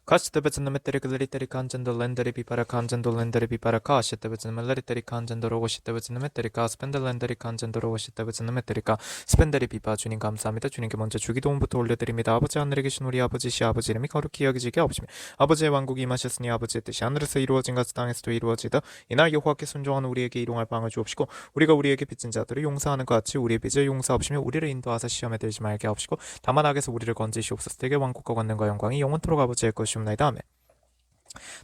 가시드베즈는 메테리 글리테리 칸젠도 렌데리 비바라 칸젠도 렌데리 비바라 카시드베즈는 멜레리테리 칸젠도로 오시드베즈는 메테리카 스펜들 렌데리 칸젠도로 오시드베즈는 메테리카 스펜데리 비바. 주님 감사합니다. 주님께 먼저 주기도문부터 올려드립니다. 아버지 하늘에 계신 우리 아버지 아버지 이름이 거룩히 여기지게 없으며 아버지의 왕국이 임하셨으니 아버지의 뜻이 하늘에서 이루어진 같이 땅에서도 이루어지다. 이날 여호와께 순종하는 우리에게 일용할 빵을 주옵시고 우리가 우리에게 빚진 자들을 용서하는 것 같이 우리의 빚을 용서하시며 우리를 인도하사 시험에 들지 말게 하옵시고 다만 악에서 우리를 건지시옵소서. 되게 왕국과 권능과 영광이 영원토록 아버지의 것이옵나이다. 아멘.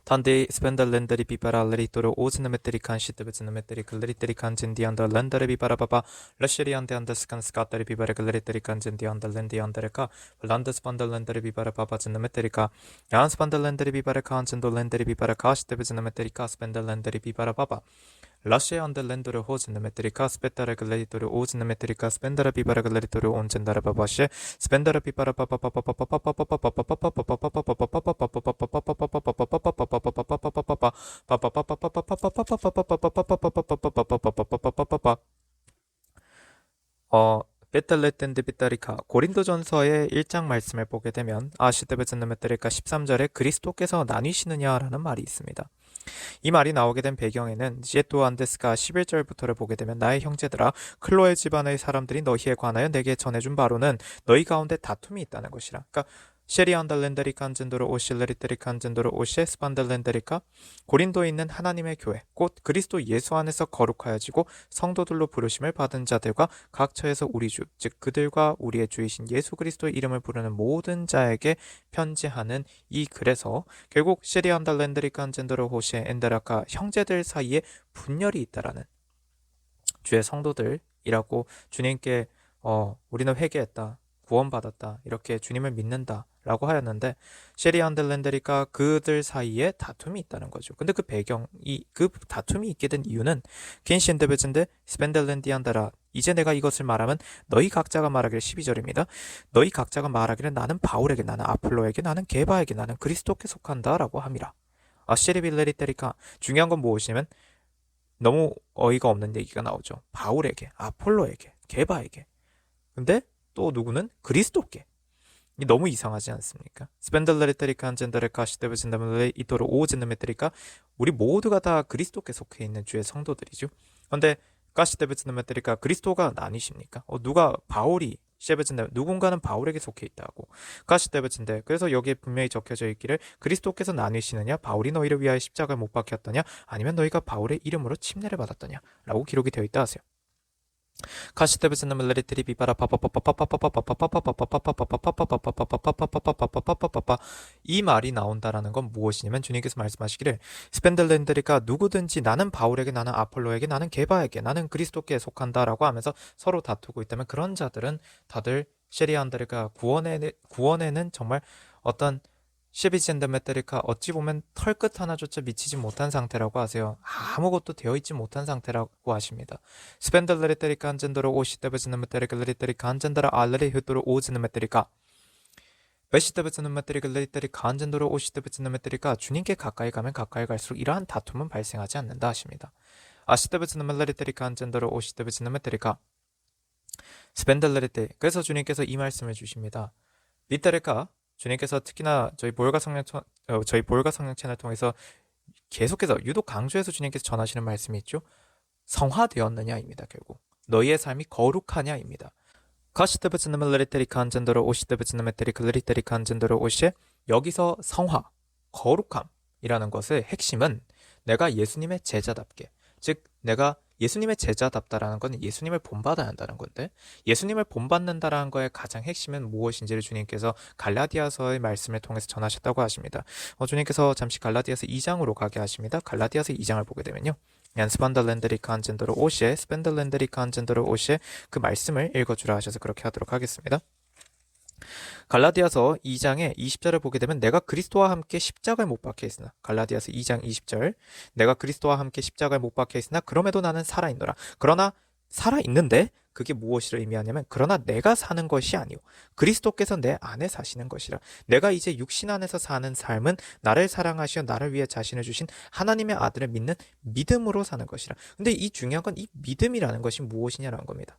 Tante spenda lenderi pipara leritoro ozna meterikan shitebetsna meterikan leriterikan jendianda lenderi pipara papa lasheri ande andeskan skateri pipara leriterikan jendianda lendi andereka landa spanda lenderi pipara papa jenna meterika yan spanda lenderi pipara kan jendo lenderi pipara kashitebetsna meterika spenda lenderi pipara papa Lascia ande lendere hosene metrica spettare gladiator osene metrica spendere pipara gladiator onzendara babashe spendere pipara papa papa papa papa papa papa papa 베텔레텐데 비타리카 고린도전서의 1장 말씀을 보게 되면 아시데베즈네메테리카 13절에 그리스도께서 나뉘시느냐라는 말이 있습니다. 이 말이 나오게 된 배경에는 제토 안데스가 11절부터를 보게 되면 나의 형제들아 클로에 집안의 사람들이 너희에 관하여 내게 전해준 바로는 너희 가운데 다툼이 있다는 것이라. 그러니까 셰리안달렌데리카 안젠도로 오실레리테리카 안젠도로 오셰스반달렌데리카 고린도에 있는 하나님의 교회 곧 그리스도 예수 안에서 거룩하여지고 성도들로 부르심을 받은 자들과 각 처에서 우리 주 즉 그들과 우리의 주이신 예수 그리스도의 이름을 부르는 모든 자에게 편지하는 이 글에서 결국 셰리안달렌데리카 안젠도로 오셰 엔데라카 형제들 사이에 분열이 있다라는 주의 성도들이라고 주님께 우리는 회개했다. 구원받았다. 이렇게 주님을 믿는다. 라고 하였는데 셰리안델렌데리가 그들 사이에 다툼이 있다는 거죠. 근데 그 그 다툼이 있게 된 이유는 겐시엔데베즈인데 스펜델렌디안다라 이제 내가 이것을 말하면 너희 각자가 말하기를 12절입니다. 너희 각자가 말하기를 나는 바울에게 나는 아폴로에게 나는 게바에게 나는 그리스도께 속한다 라고 함이라. 셰리빌레리테리카 중요한 건 무엇이냐면 너무 어이가 없는 얘기가 나오죠. 바울에게 아폴로에게 게바에게 근데 또 누구는 그리스도께. 너무 이상하지 않습니까? 스펜델레리테리카 안젠다레카 시데베진다멜레 이토로 오젠데메테리카 우리 모두가 다 그리스도께 속해 있는 주의 성도들이죠. 그런데 가시데베진다메테리카 그리스도가 나뉘십니까? 누가 바울이 셰베진데 누군가는 바울에게 속해 있다고 가시데베진데 그래서 여기에 분명히 적혀져 있기를 그리스도께서 나뉘시느냐 바울이 너희를 위하여 십자가를 못 박혔더냐 아니면 너희가 바울의 이름으로 침례를 받았더냐 라고 기록이 되어 있다 하세요. 가시데베즈는 멜레리테리 비바라 이 말이 나온다라는 건 무엇이냐면 주님께서 말씀하시기를 스펜델렌데리가 누구든지 나는 바울에게 나는 아폴로에게 나는 게바에게 나는 그리스도께 속한다라고 하면서 서로 다투고 있다면 그런 자들은 다들 셰리안데리가 구원에는 정말 어떤 셰비젠데메테리카 어찌 보면 털끝 하나조차 미치지 못한 상태라고 하세요. 아무것도 되어있지 못한 상태라고 하십니다. 스펜델레리테리카 한젠더로 오시데베즈네메테리카 레리테리카 한젠더라 알레리 휴도로 오즈네메테리카 베시데베즈네메테리카 레리테리카 한젠더로 오시데베즈네메테리카 주님께 가까이 가면 가까이 갈수록 이러한 다툼은 발생하지 않는다 하십니다. 아시데베즈네메레리테리카 한젠더로 오시데베즈네메테리카 스펜델레리테 그래서 주님께서 이 말씀을 주십니다. 리테리카 주님께서 특히나 저희 보혈과 성령 채널 통해서 계속해서 유독 강조해서 주님께서 전하시는 말씀이 있죠. 성화되었느냐입니다. 결국 너희의 삶이 거룩하냐입니다. 가시데베즈네멜레리테리카 한젠더로 오시데베즈네메테리카 레리테리카 한젠더로 오시 여기서 성화, 거룩함이라는 것의 핵심은 내가 예수님의 제자답게 즉 내가 예수님의 제자답다라는 건 예수님을 본받아야 한다는 건데 예수님을 본받는다라는 거의 가장 핵심은 무엇인지를 주님께서 갈라디아서의 말씀을 통해서 전하셨다고 하십니다. 주님께서 잠시 갈라디아서 2장으로 가게 하십니다. 갈라디아서 2장을 보게 되면요. 스판달렌데리카 한젠더로 오시에 스펜달렌데리카 한젠더로 오시에 그 말씀을 읽어주라 하셔서 그렇게 하도록 하겠습니다. 갈라디아서 2장의 20절을 보게 되면 내가 그리스도와 함께 십자가에 못 박혀 있으나 갈라디아서 2장 20절 내가 그리스도와 함께 십자가에 못 박혀 있으나 그럼에도 나는 살아있노라. 그러나 살아있는데 그게 무엇을 의미하냐면 그러나 내가 사는 것이 아니오 그리스도께서 내 안에 사시는 것이라. 내가 이제 육신 안에서 사는 삶은 나를 사랑하시어 나를 위해 자신을 주신 하나님의 아들을 믿는 믿음으로 사는 것이라. 근데 이 중요한 건 이 믿음이라는 것이 무엇이냐라는 겁니다.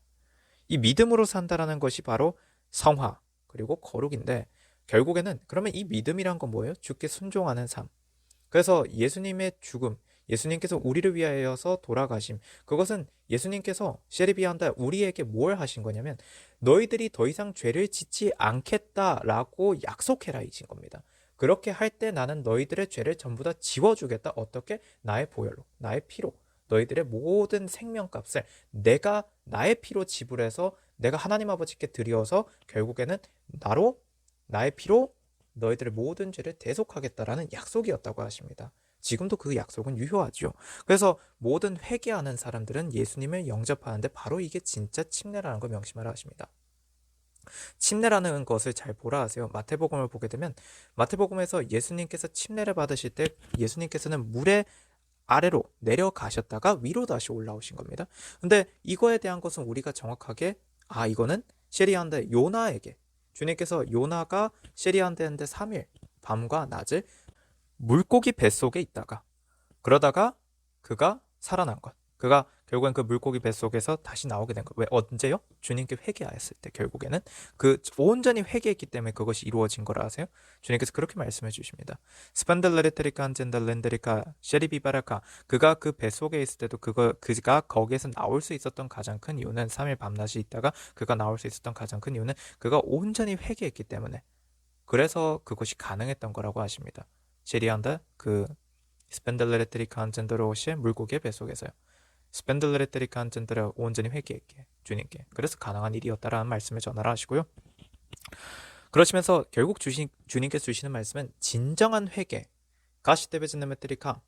이 믿음으로 산다라는 것이 바로 성화 그리고 거룩인데 결국에는 그러면 이 믿음이란 건 뭐예요? 주께 순종하는 삶. 그래서 예수님의 죽음, 예수님께서 우리를 위하여서 돌아가심, 그것은 예수님께서 셰리비안다 우리에게 뭘 하신 거냐면 너희들이 더 이상 죄를 짓지 않겠다라고 약속해라 이신 겁니다. 그렇게 할 때 나는 너희들의 죄를 전부 다 지워주겠다. 어떻게? 나의 보혈로, 나의 피로. 너희들의 모든 생명값을 내가 나의 피로 지불해서 내가 하나님 아버지께 드려서 결국에는 나로, 나의 피로 너희들의 모든 죄를 대속하겠다라는 약속이었다고 하십니다. 지금도 그 약속은 유효하죠. 그래서 모든 회개하는 사람들은 예수님을 영접하는데 바로 이게 진짜 침례라는 걸 명심하라 하십니다. 침례라는 것을 잘 보라 하세요. 마태복음을 보게 되면 마태복음에서 예수님께서 침례를 받으실 때 예수님께서는 물의 아래로 내려가셨다가 위로 다시 올라오신 겁니다. 근데 이거에 대한 것은 우리가 정확하게 이거는 셰리안데 요나에게 주님께서 요나가 셰리안데한테 3일 밤과 낮을 물고기 뱃속에 있다가 그러다가 그가 살아난 것. 그가 결국엔 그 물고기 뱃속에서 다시 나오게 된 것. 왜? 언제요? 주님께 회개하였을 때 결국에는 그 온전히 회개했기 때문에 그것이 이루어진 거라 하세요. 주님께서 그렇게 말씀해 주십니다. 스판델레리테리카 안젠달렌데리카 셰리비바라카 그가 그 뱃속에 있을 때도 그가 거기에서 나올 수 있었던 가장 큰 이유는 3일 밤낮이 있다가 그가 나올 수 있었던 가장 큰 이유는 그가 온전히 회개했기 때문에 그래서 그것이 가능했던 거라고 하십니다. 셰리안다 그 스펜들레레트리카 안젠더로시의 물고기의 뱃속에서요. 스펜들레레트리카 안젠더를 온전히 회개했게 주님께 그래서 가능한 일이었다라는 말씀을 전하라 하시고요. 그러시면서 결국 주님께서 주시는 말씀은 진정한 회개 가시데베즈네메트리카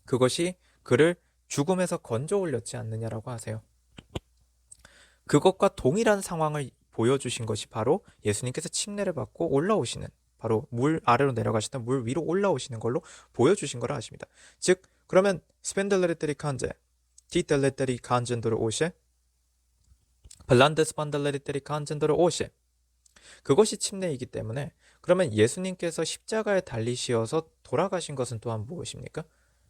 그것이 그를 죽음에서 건져 올렸지 않느냐라고 하세요. 그것과 동일한 상황을 보여주신 것이 바로 예수님께서 침례를 받고 올라오시는 바로 물 아래로 내려가시던 물 위로 올라오시는 걸로 보여주신 거라 하십니다. 즉 그러면 스펜들레르테리 칸제 티텔레테리 칸젠도로 오셰 블란드 스판델레르테리 칸젠도로 오셰 그것이 침례이기 때문에 그러면 예수님께서 십자가에 달리시어서 돌아가신 것은 또한 무엇입니까?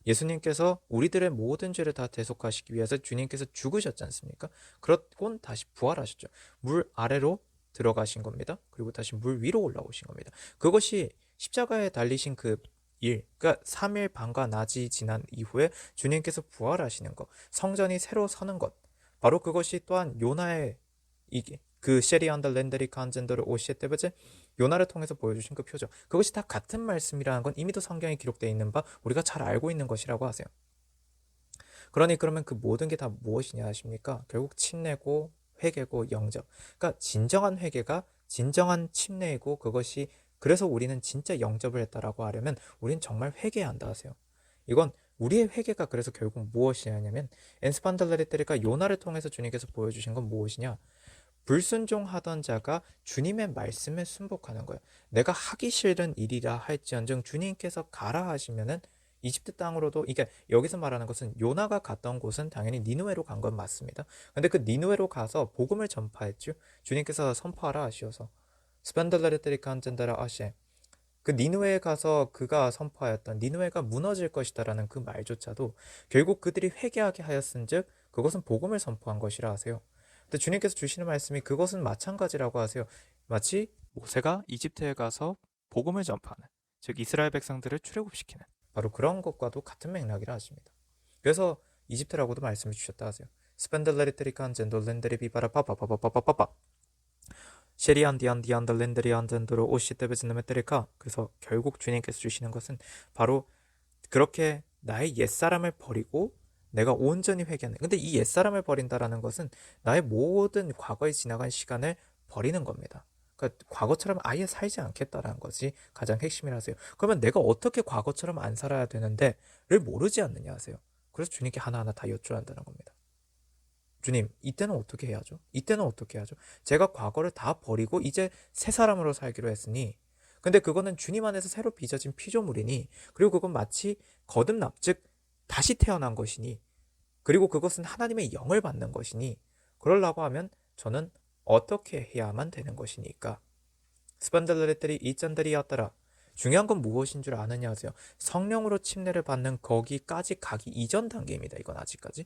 예수님께서 우리들의 모든 죄를 다 대속하시기 위해서 주님께서 죽으셨지 않습니까? 그렇곤 다시 부활하셨죠. 물 아래로 들어가신 겁니다. 그리고 다시 물 위로 올라오신 겁니다. 그것이 십자가에 달리신 그 일, 그러니까 3일 밤과 낮이 지난 이후에 주님께서 부활하시는 것, 성전이 새로 서는 것, 바로 그것이 또한 요나의 이게 그 셰리안더 렌데리 칸젠더를 오시에 때버제 요나를 통해서 보여주신 그 표적 그것이 다 같은 말씀이라는 건 이미도 성경에 기록되어 있는 바 우리가 잘 알고 있는 것이라고 하세요. 그러면 그 모든 게 다 무엇이냐 하십니까? 결국 침례고 회개고 영접. 그러니까 진정한 회개가 진정한 침례이고 그것이 그래서 우리는 진짜 영접을 했다라고 하려면 우린 정말 회개해야 한다 하세요. 이건 우리의 회개가 그래서 결국 무엇이냐면 엔스판달레리테리가 요나를 통해서 주님께서 보여주신 건 무엇이냐? 불순종하던 자가 주님의 말씀에 순복하는 거예요. 내가 하기 싫은 일이라 할지언정 주님께서 가라 하시면은 이집트 땅으로도 이게 여기서 말하는 것은 요나가 갔던 곳은 당연히 니느웨로 간 건 맞습니다. 근데 그 니느웨로 가서 복음을 전파했죠. 주님께서 선포하라 하시어서 스판달라르테리카 한잔다라 아시에 그 니느웨에 가서 그가 선포하였던 니느웨가 무너질 것이다라는 그 말조차도 결국 그들이 회개하게 하였은즉 그것은 복음을 선포한 것이라 하세요. 근데 주님께서 주시는 말씀이 그것은 마찬가지라고 하세요. 마치 모세가 이집트에 가서 복음을 전파하는 즉 이스라엘 백성들을 출애굽시키는 바로 그런 것과도 같은 맥락이라 하십니다. 그래서 이집트라고도 말씀을 주셨다 하세요. 스펜들레리테리칸 젠돌렌데리 비바라 파파파파파파파 셰리안디안디안더 렌데리안덴도로 오시테베즈네메테리카 그래서 결국 주님께서 주시는 것은 바로 그렇게 나의 옛사람을 버리고 내가 온전히 회개하는 근데 이 옛사람을 버린다라는 것은 나의 모든 과거에 지나간 시간을 버리는 겁니다. 그러니까 과거처럼 아예 살지 않겠다라는 것이 가장 핵심이라 하세요. 그러면 내가 어떻게 과거처럼 안 살아야 되는데를 모르지 않느냐 하세요. 그래서 주님께 하나하나 다 여쭈어야 한다는 겁니다. 주님, 이때는 어떻게 해야죠? 이때는 어떻게 해야죠? 제가 과거를 다 버리고 이제 새 사람으로 살기로 했으니 근데 그거는 주님 안에서 새로 빚어진 피조물이니 그리고 그건 마치 거듭남, 즉 다시 태어난 것이니 그리고 그것은 하나님의 영을 받는 것이니 그러려고 하면 저는 어떻게 해야만 되는 것이니까 스판들레들이 이짠들이었더라 중요한 건 무엇인 줄 아느냐 하세요. 성령으로 침례를 받는 거기까지 가기 이전 단계입니다. 이건 아직까지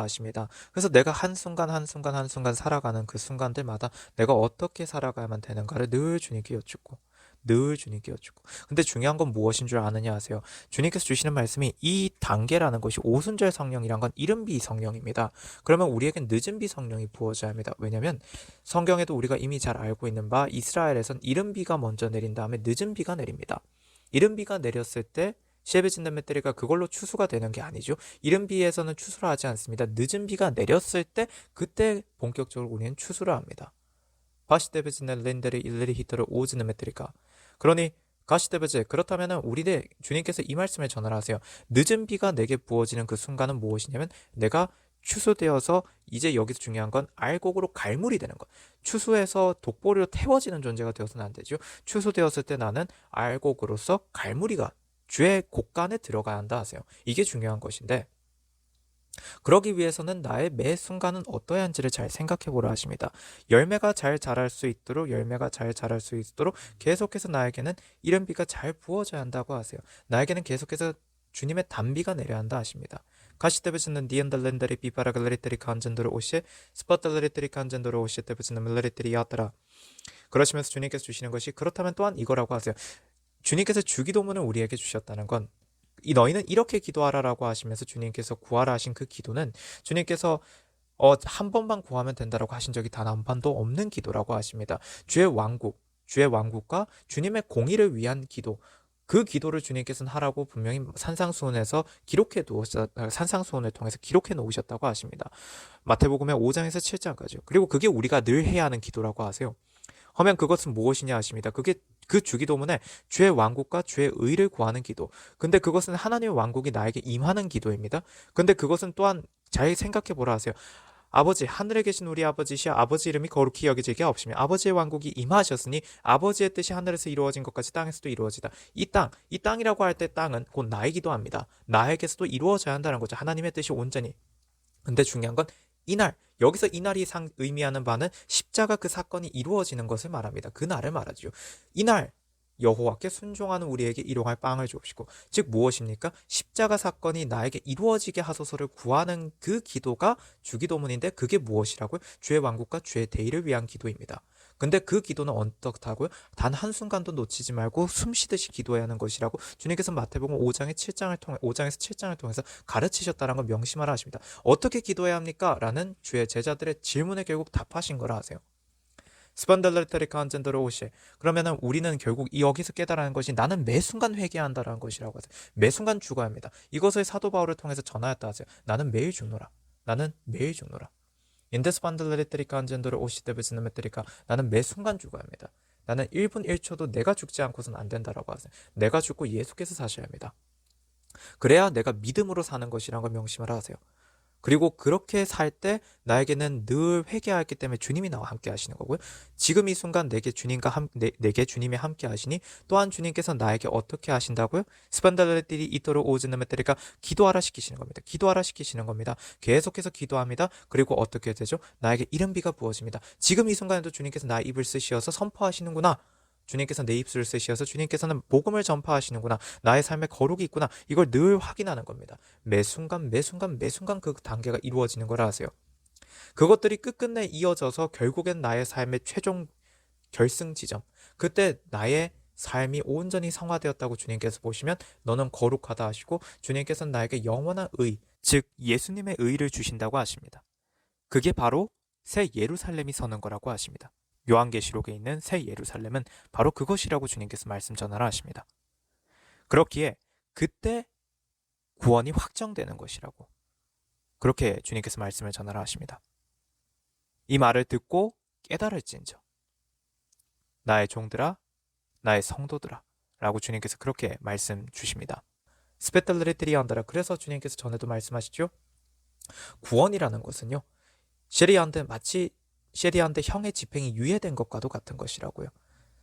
된다 하십니다. 그래서 내가 한순간 한순간 한순간 살아가는 그 순간들마다 내가 어떻게 살아가야만 되는가를 늘 주님께 여쭙고 늘 주님께 여쭙고. 근데 중요한 건 무엇인 줄 아느냐 하세요. 주님께서 주시는 말씀이 이 단계라는 것이 오순절 성령이란 건 이른비 성령입니다. 그러면 우리에겐 늦은비 성령이 부어져야 합니다. 왜냐하면 성경에도 우리가 이미 잘 알고 있는 바 이스라엘에선 이른비가 먼저 내린 다음에 늦은비가 내립니다. 이른비가 내렸을 때 셰베진단메테리가 그걸로 추수가 되는 게 아니죠. 이른비에서는 추수를 하지 않습니다. 늦은비가 내렸을 때 그때 본격적으로 우리는 추수를 합니다. 바시데베즈는 렌데르 일레리 히터를 오즈는 메트리카. 그러니 가시데베즈, 그렇다면 우리의 주님께서 이 말씀을 전하세요. 늦은 비가 내게 부어지는 그 순간은 무엇이냐면 내가 추수되어서 이제 여기서 중요한 건 알곡으로 갈물이 되는 것. 추수해서 독보리로 태워지는 존재가 되어서는 안 되죠. 추수되었을 때 나는 알곡으로서 갈무리가 주의 곡간에 들어가야 한다 하세요. 이게 중요한 것인데 그러기 위해서는 나의 매 순간은 어떠해야 하는지를 잘 생각해 보라 하십니다. 열매가 잘 자랄 수 있도록 계속해서 나에게는 이른 비가 잘 부어져야 한다고 하세요. 나에게는 계속해서 주님의 단비가 내려야 한다 하십니다. 가시때부지는 니언달렌다리 비바라글레리테리 간전도로 오시 스퍼달레리테리 간전도로 오시 때부지는 밀레리테리 야따라. 그러시면서 주님께서 주시는 것이 그렇다면 또한 이거라고 하세요. 주님께서 주기도문을 우리에게 주셨다는 건 너희는 이렇게 기도하라라고 하시면서 주님께서 구하라 하신 그 기도는 주님께서 한 번만 구하면 된다라고 하신 적이 단 한 번도 없는 기도라고 하십니다. 주의 왕국과 주님의 공의를 위한 기도, 그 기도를 주님께서는 하라고 분명히 산상수훈을 통해서 기록해 놓으셨다고 하십니다. 마태복음의 5장에서 7장까지요. 그리고 그게 우리가 늘 해야 하는 기도라고 하세요. 하면 그것은 무엇이냐 하십니다. 그게 그 주기도문에 주의 왕국과 주의 의를 구하는 기도. 근데 그것은 하나님의 왕국이 나에게 임하는 기도입니다. 근데 그것은 또한 잘 생각해 보라 하세요. 아버지, 하늘에 계신 우리 아버지시여, 아버지 이름이 거룩히 여겨지게 하옵시며 아버지의 왕국이 임하셨으니 아버지의 뜻이 하늘에서 이루어진 것까지 땅에서도 이루어지다. 이 땅이라고 할 때 땅은 곧 나이기도 합니다. 나에게서도 이루어져야 한다는 거죠. 하나님의 뜻이 온전히. 근데 중요한 건 이날, 여기서 이날이 의미하는 바는 십자가 그 사건이 이루어지는 것을 말합니다. 그 날을 말하죠. 이날 여호와께 순종하는 우리에게 일용할 빵을 주옵시고, 즉 무엇입니까? 십자가 사건이 나에게 이루어지게 하소서를 구하는 그 기도가 주기도문인데 그게 무엇이라고요? 주의 왕국과 주의 대의를 위한 기도입니다. 근데 그 기도는 어떻다고요? 단 한순간도 놓치지 말고 숨쉬듯이 기도해야 하는 것이라고 주님께서 마태복음 5장에서 7장을 통해서 가르치셨다는 걸 명심하라 하십니다. 어떻게 기도해야 합니까? 라는 주의 제자들의 질문에 결국 답하신 거라 하세요. 스판달레테리카 안젠더로 오시. 그러면은 우리는 결국 여기서 깨달아는 것이 나는 매 순간 회개한다라는 것이라고 하세요. 매 순간 죽어야 합니다. 이것을 사도 바울을 통해서 전하였다 하세요. 나는 매일 죽노라. 인데스판달레테리카 안젠더로 오시 데베즈네메테리카. 나는 매 순간 죽어야 합니다. 나는 1분 1초도 내가 죽지 않고서는 안 된다라고 하세요. 내가 죽고 예수께서 사셔야 합니다. 그래야 내가 믿음으로 사는 것이라는 걸 명심을 하세요. 그리고 그렇게 살 때 나에게는 늘 회개하기 때문에 주님이 나와 함께 하시는 거고요. 지금 이 순간 내게 주님이 함께 하시니 또한 주님께서 나에게 어떻게 하신다고요? 스판달레들이 이토록 오즈나메테리가 기도하라 시키시는 겁니다. 기도하라 시키시는 겁니다. 계속해서 기도합니다. 그리고 어떻게 되죠? 나에게 이른비가 부어집니다. 지금 이 순간에도 주님께서 나의 입을 쓰시어서 선포하시는구나. 주님께서 내 입술을 쓰시어서 주님께서는 복음을 전파하시는구나. 나의 삶에 거룩이 있구나. 이걸 늘 확인하는 겁니다. 매 순간 그 단계가 이루어지는 걸 아세요. 그것들이 끝끝내 이어져서 결국엔 나의 삶의 최종 결승 지점. 그때 나의 삶이 온전히 성화되었다고 주님께서 보시면 너는 거룩하다 하시고 주님께서는 나에게 영원한 의, 즉 예수님의 의를 주신다고 하십니다. 그게 바로 새 예루살렘이 서는 거라고 하십니다. 요한계시록에 있는 새 예루살렘은 바로 그것이라고 주님께서 말씀 전하라 하십니다. 그렇기에 그때 구원이 확정되는 것이라고 그렇게 주님께서 말씀을 전하라 하십니다. 이 말을 듣고 깨달을진저 나의 종들아 나의 성도들아 라고 주님께서 그렇게 말씀 주십니다. 스페탈레리트리안다라 그래서 주님께서 전에도 말씀하시죠. 구원이라는 것은요. 마치 셰리한테 형의 집행이 유예된 것과도 같은 것이라고요.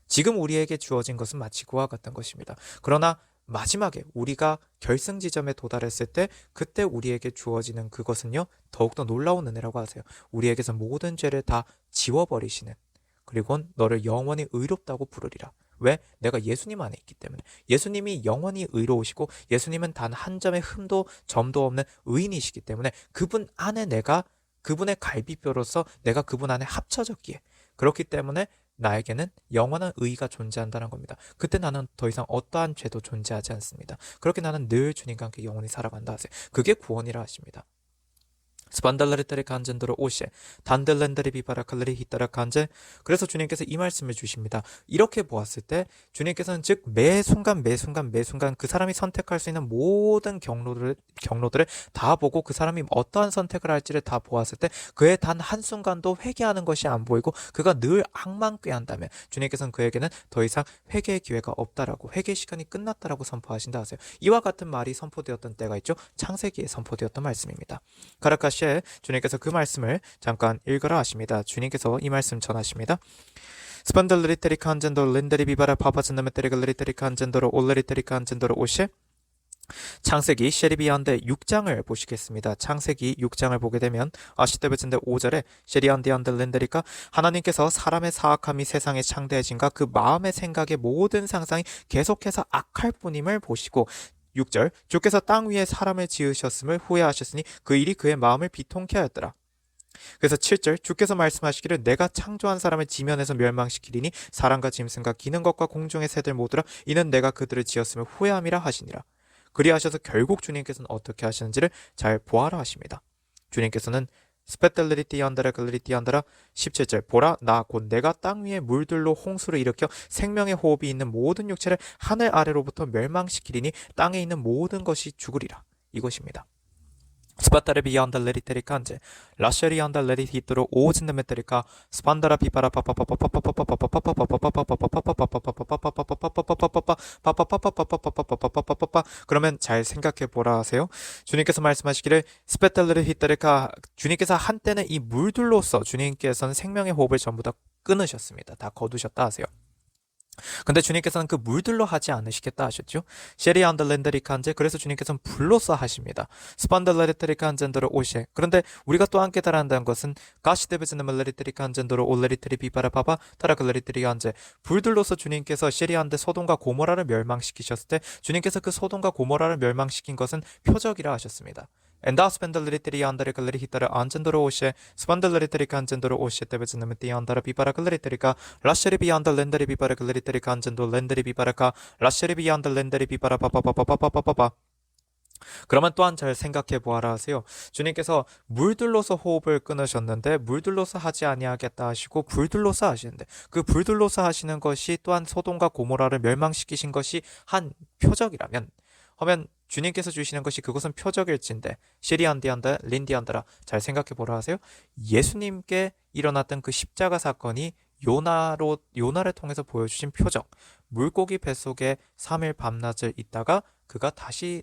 지금 우리에게 주어진 것은 마치 그와 같은 것입니다. 그러나 마지막에 우리가 결승 지점에 도달했을 때 그때 우리에게 주어지는 그것은요. 더욱더 놀라운 은혜라고 하세요. 우리에게서 모든 죄를 다 지워버리시는 그리고 너를 영원히 의롭다고 부르리라. 왜? 내가 예수님 안에 있기 때문에. 예수님이 영원히 의로우시고 예수님은 단 한 점의 흠도 점도 없는 의인이시기 때문에 그분 안에 내가 그분의 갈비뼈로서 내가 그분 안에 합쳐졌기에 그렇기 때문에 나에게는 영원한 의의가 존재한다는 겁니다. 그때 나는 더 이상 어떠한 죄도 존재하지 않습니다. 그렇게 나는 늘 주님과 함께 영원히 살아간다 하세요. 그게 구원이라 하십니다. 스판달라리타리 간젠도로 오시에 단델렌다리 비바라칼레리 히타라 간제 그래서 주님께서 이 말씀을 주십니다. 이렇게 보았을 때 주님께서는 즉 매 순간 그 사람이 선택할 수 있는 모든 경로들을 다 보고 그 사람이 어떠한 선택을 할지를 다 보았을 때 그의 단 한순간도 회개하는 것이 안 보이고 그가 늘 악만 꾀한다면 주님께서는 그에게는 더 이상 회개의 기회가 없다라고 회개 시간이 끝났다라고 선포하신다 하세요. 이와 같은 말이 선포되었던 때가 있죠. 창세기에 선포되었던 말씀입니다. 가라카시 주님께서 그 말씀을 잠깐 읽으라 하십니다. 주님께서 이 말씀 전하십니다. 스판달리테리카 한젠도 렌데리 비바라 파파즈나메테리갈리테리카 한젠도로 올레리테리카 한젠도로 오시 창세기 셰리비안데 6장을 보시겠습니다. 창세기 6장을 보게 되면 아시테베진데 5절에 셰리안디안데 렌데리카 하나님께서 사람의 사악함이 세상에 창대해진가 그 마음의 생각의 모든 상상이 계속해서 악할 뿐임을 보시고 6절 주께서 땅 위에 사람을 지으셨음을 후회하셨으니 그 일이 그의 마음을 비통케 하였더라. 그래서 7절 주께서 말씀하시기를 내가 창조한 사람을 지면에서 멸망시키리니 사람과 짐승과 기는 것과 공중의 새들 모두라 이는 내가 그들을 지었음을 후회함이라 하시니라. 그리하셔서 결국 주님께서는 어떻게 하시는지를 잘 보아라 하십니다. 주님께서는 스페텔리티안다라 글리티안다라 17절 보라 나 곧 내가 땅 위에 물들로 홍수를 일으켜 생명의 호흡이 있는 모든 육체를 하늘 아래로부터 멸망시키리니 땅에 있는 모든 것이 죽으리라. 이것입니다. 스파타레비안다 레리테리칸제 라쉐리안다 레리히트로 오진데메테리카 스판다라 비바라 그러면 잘 생각해 보라 하세요. 주님께서 말씀하시기를 스페텔레르 히테리카 주님께서 한때는 이 물들로서 주님께서는 생명의 호흡을 전부 다 끊으셨습니다. 다 거두셨다 하세요. 근데 주님께서는 그 물들로 하지 않으시겠다 하셨죠. 셰리안달렌데리칸제 그래서 주님께서는 불로써 하십니다. 스판달레리테리칸젠더로 오시에 그런데 우리가 또한 깨달아야 한다는 것은 가시데베즈네멜레리테리칸젠더로 올레리테리 비바라바바 타라글레리테리안제 불들로서 주님께서 셰리안데 소돔과 고모라를 멸망시키셨을 때 주님께서 그 소돔과 고모라를 멸망시킨 것은 표적이라 하셨습니다. 엔다 스펜달리테리 안다리 글레리 히타르 안젠도로 오시에 스판달리테리카 안젠도로 오시에 테베즈네메티 안다라 비바라 글레리테리카 라셰리비 안달 렌데리 비바라 글레리테리카 안젠도 렌데리 비바라카 라셰리비 안달 렌데리 비바라 파파파파파파파파파 그러면 또한 잘 생각해 보아라 하세요. 주님께서 물들로서 호흡을 끊으셨는데 물들로서 하지 아니하겠다 하시고 불들로서 하시는데 그 불들로서 하시는 것이 또한 소돔과 고모라를 멸망시키신 것이 한 표적이라면 하면 주님께서 주시는 것이 그것은 표적일진데 시리안디안다 린디안다라 잘 생각해 보라 하세요. 예수님께 일어났던 그 십자가 사건이 요나를 통해서 보여주신 표적 물고기 뱃속에 3일 밤낮을 있다가 그가 다시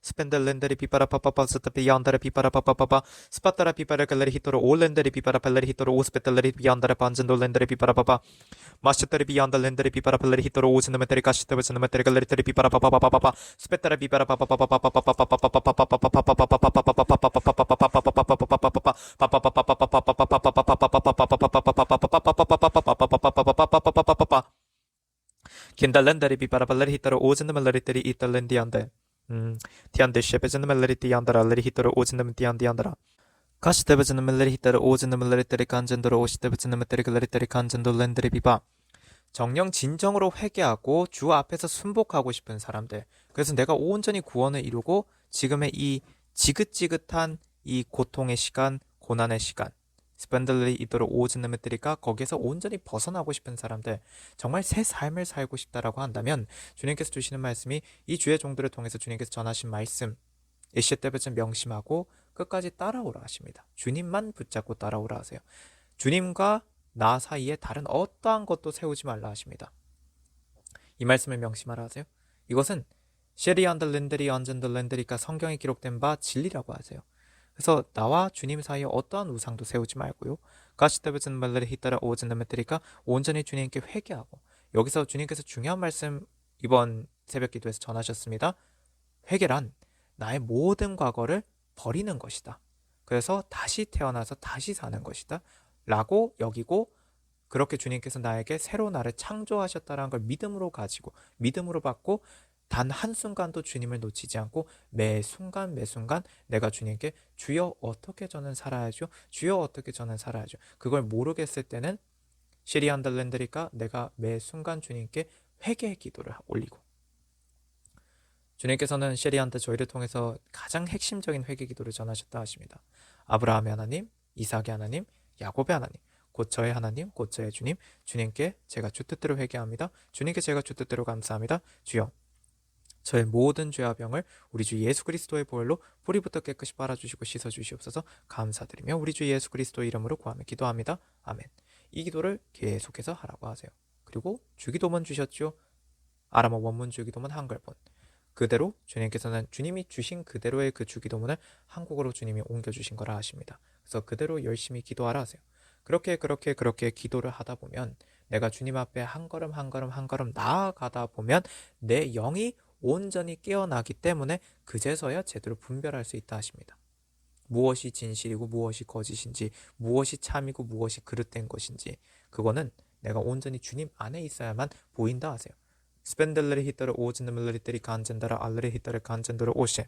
스펜델렌데리 비바라 파파파 스타피 양다라 비바라 파파파파 스파타라 비바라 갈레리 히토로 올렌데리 비바라 팔레리 히토로 오스페텔레리 비양다라 반젠돌렌데리 비바라 파파 마시테리 비양달렌데리 비바라 팔레리 히토로 오스네메테리 가시테베스네메테리 갈레리테리 비바라 파파파파파파 스페타라 비바라 킨달렌데리 비바라 팔레리 히토로 오스네멜레리테리 이탈렌디안데 티안데 셰베즈는 멜레리 티안다라 레리 히토로 오즈는 티안디안다라 가시테베즈는 멜레리 히토로 오즈는 멜레리테리 간젠도로 오시테베즈는 메테리 글레리테리 간젠도 렌데리 비바 정령 진정으로 회개하고 주 앞에서 순복하고 싶은 사람들 그래서 내가 온전히 구원을 이루고 지금의 이 지긋지긋한 이 고통의 시간 고난의 시간 스펜들리 이도로 오즈는 메테리가 거기에서 온전히 벗어나고 싶은 사람들 정말 새 삶을 살고 싶다라고 한다면 주님께서 주시는 말씀이 이 주의 종들을 통해서 주님께서 전하신 말씀 에시테베즈 명심하고 끝까지 따라오라 하십니다. 주님만 붙잡고 따라오라 하세요. 주님과 나 사이에 다른 어떠한 것도 세우지 말라 하십니다. 이 말씀을 명심하라 하세요. 이것은 셰리안들렌데리 언젠들렌데리가 성경에 기록된 바 진리라고 하세요. 그래서 나와 주님 사이에 어떠한 우상도 세우지 말고요. 가시테베즈는 말레리 히타라 오즈는 메테리가 온전히 주님께 회개하고 여기서 주님께서 중요한 말씀 이번 새벽 기도에서 전하셨습니다. 회개란 나의 모든 과거를 버리는 것이다. 그래서 다시 태어나서 다시 사는 것이다. 라고 여기고 그렇게 주님께서 나에게 새로 나를 창조하셨다는 걸 믿음으로 가지고 믿음으로 받고 단 한순간도 주님을 놓치지 않고 매 순간 매 순간 내가 주님께 주여 어떻게 저는 살아야죠? 주여 어떻게 저는 살아야죠? 그걸 모르겠을 때는 시리안달렌드리가 내가 매 순간 주님께 회개의 기도를 올리고 주님께서는 시리안드 저희를 통해서 가장 핵심적인 회개 기도를 전하셨다 하십니다. 아브라함의 하나님, 이삭의 하나님, 야곱의 하나님, 곧 저의 하나님, 곧 저의 주님, 주님께 제가 주 뜻대로 회개합니다. 주님께 제가 주 뜻대로 감사합니다. 주여 저의 모든 죄와 병을 우리 주 예수 그리스도의 보혈로 뿌리부터 깨끗이 빨아주시고 씻어주시옵소서 감사드리며 우리 주 예수 그리스도의 이름으로 구하며 기도합니다. 아멘. 이 기도를 계속해서 하라고 하세요. 그리고 주기도문 주셨죠. 아람어 원문 주기도문 한글본 그대로 주님께서는 주님이 주신 그대로의 그 주기도문을 한국어로 주님이 옮겨주신 거라 하십니다. 그래서 그대로 열심히 기도하라 하세요. 그렇게 기도를 하다 보면 내가 주님 앞에 한 걸음 한 걸음 나아가다 보면 내 영이 온전히 깨어나기 때문에 그제서야 제대로 분별할 수 있다 하십니다. 무엇이 진실이고 무엇이 거짓인지, 무엇이 참이고 무엇이 그릇된 것인지, 그거는 내가 온전히 주님 안에 있어야만 보인다 하세요. 스펜들레리 히터를 오즈느물리들이 간젠다라 알레리 히터를 간젠도를 오시.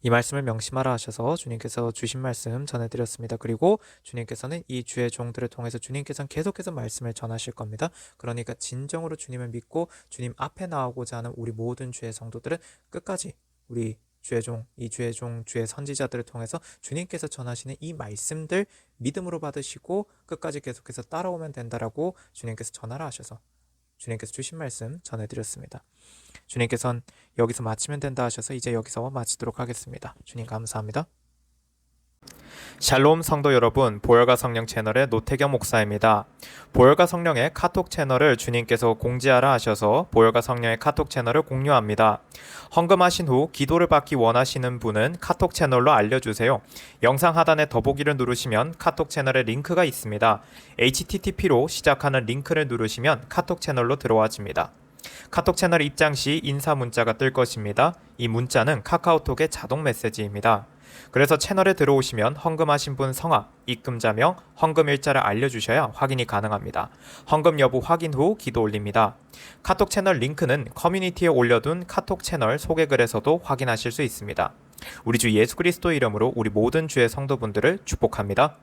이 말씀을 명심하라 하셔서 주님께서 주신 말씀 전해드렸습니다. 그리고 주님께서는 이 주의 종들을 통해서 주님께서는 계속해서 말씀을 전하실 겁니다. 그러니까 진정으로 주님을 믿고 주님 앞에 나오고자 하는 우리 모든 주의 성도들은 끝까지 우리 주의 종, 이 주의 종, 주의 선지자들을 통해서 주님께서 전하시는 이 말씀들 믿음으로 받으시고 끝까지 계속해서 따라오면 된다라고 주님께서 전하라 하셔서 주님께서 주신 말씀 전해드렸습니다. 주님께서는 여기서 마치면 된다 하셔서 이제 여기서 마치도록 하겠습니다. 주님 감사합니다. 샬롬 성도 여러분, 보혈과 성령 채널의 노태경 목사입니다. 보혈과 성령의 카톡 채널을 주님께서 공지하라 하셔서 보혈과 성령의 카톡 채널을 공유합니다. 헌금하신 후 기도를 받기 원하시는 분은 카톡 채널로 알려주세요. 영상 하단에 더보기를 누르시면 카톡 채널의 링크가 있습니다. http로 시작하는 링크를 누르시면 카톡 채널로 들어와집니다. 카톡 채널 입장 시 인사 문자가 뜰 것입니다. 이 문자는 카카오톡의 자동 메시지입니다. 그래서 채널에 들어오시면 헌금하신 분 성함, 입금자명, 헌금 일자를 알려주셔야 확인이 가능합니다. 헌금 여부 확인 후 기도 올립니다. 카톡 채널 링크는 커뮤니티에 올려둔 카톡 채널 소개글에서도 확인하실 수 있습니다. 우리 주 예수 그리스도 이름으로 우리 모든 주의 성도분들을 축복합니다.